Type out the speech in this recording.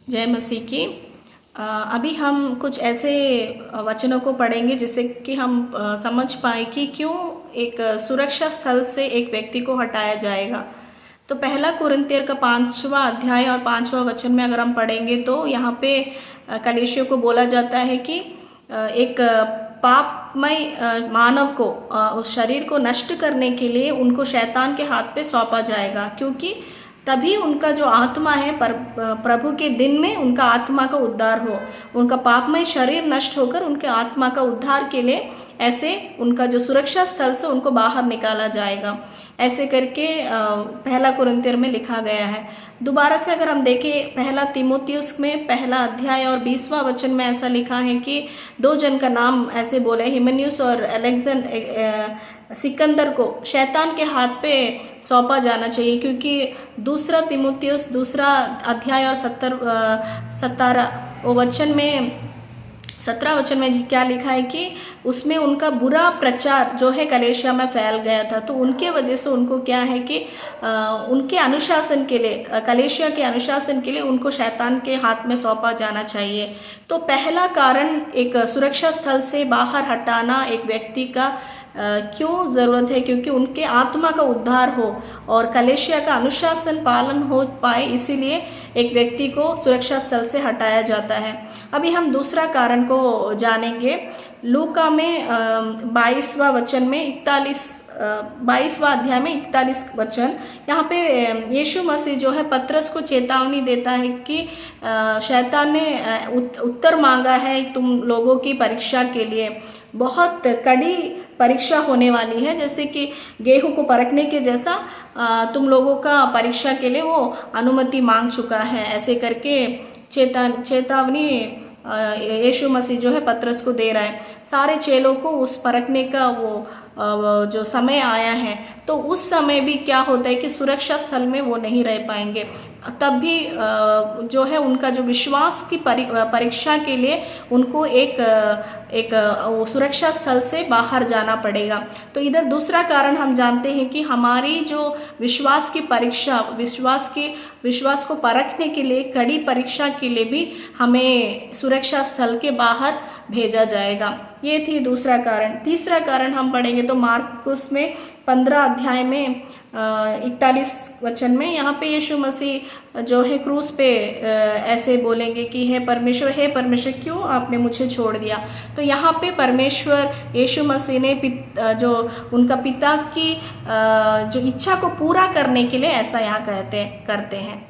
जय मसीह की। अभी हम कुछ ऐसे वचनों को पढ़ेंगे जिससे कि हम समझ पाए कि क्यों एक सुरक्षा स्थल से एक व्यक्ति को हटाया जाएगा। तो पहला कुरिन्थियर का 5वां अध्याय और 5वां वचन में अगर हम पढ़ेंगे तो यहाँ पे कलीसियों को बोला जाता है कि एक पापमय मानव को उस शरीर को नष्ट करने के लिए उनको शैतान के हाथ पे सौंपा जाएगा, क्योंकि तभी उनका जो आत्मा है प्रभु के दिन में उनका आत्मा का उद्धार हो। उनका पापमय शरीर नष्ट होकर उनके आत्मा का उद्धार के लिए ऐसे उनका जो सुरक्षा स्थल से उनको बाहर निकाला जाएगा, ऐसे करके पहला कुरिन्थियर में लिखा गया है। दोबारा से अगर हम देखें पहला तीमुथियुस में पहला अध्याय और 20वां वचन में ऐसा लिखा है कि दो जन का नाम ऐसे बोले, हिमेनियुस और सिकंदर को शैतान के हाथ पे सौंपा जाना चाहिए, क्योंकि दूसरा तीमुथियुस दूसरा अध्याय और 17 वचन में 17 वचन में क्या लिखा है कि उसमें उनका बुरा प्रचार जो है कलीसिया में फैल गया था, तो उनके वजह से उनको क्या है कि उनके अनुशासन के लिए, कलीसिया के अनुशासन के लिए उनको शैतान के हाथ में सौंपा जाना चाहिए। तो पहला कारण एक सुरक्षा स्थल से बाहर हटाना एक व्यक्ति का क्यों ज़रूरत है, क्योंकि उनके आत्मा का उद्धार हो और कलीसिया का अनुशासन पालन हो पाए, इसीलिए एक व्यक्ति को सुरक्षा स्थल से हटाया जाता है। अभी हम दूसरा कारण को जानेंगे। लूका में 22वां वचन में 22वां अध्याय में 41 वचन, यहाँ पे यीशु मसीह जो है पतरस को चेतावनी देता है कि शैतान ने उत्तर मांगा है तुम लोगों की परीक्षा के लिए, बहुत कड़ी परीक्षा होने वाली है, जैसे कि गेहूं को परखने के जैसा तुम लोगों का परीक्षा के लिए वो अनुमति मांग चुका है, ऐसे करके चेतावनी यीशु मसीह जो है पतरस को दे रहा है। सारे चेलों को उस परखने का वो जो समय आया है, तो उस समय भी क्या होता है कि सुरक्षा स्थल में वो नहीं रह पाएंगे, तब भी जो है उनका जो विश्वास की परीक्षा के लिए उनको एक सुरक्षा स्थल से बाहर जाना पड़ेगा। तो इधर दूसरा कारण हम जानते हैं कि हमारी जो विश्वास की परीक्षा, विश्वास को परखने के लिए, कड़ी परीक्षा के लिए भी हमें सुरक्षा स्थल के बाहर भेजा जाएगा। ये थी दूसरा कारण। तीसरा कारण हम पढ़ेंगे तो मार्कुस में 15 अध्याय में 41 वचन में, यहाँ पे यीशु मसीह जो है क्रूस पे ऐसे बोलेंगे कि हे परमेश्वर क्यों आपने मुझे छोड़ दिया। तो यहाँ पे परमेश्वर यीशु मसीह ने जो उनका पिता की जो इच्छा को पूरा करने के लिए ऐसा यहाँ करते हैं।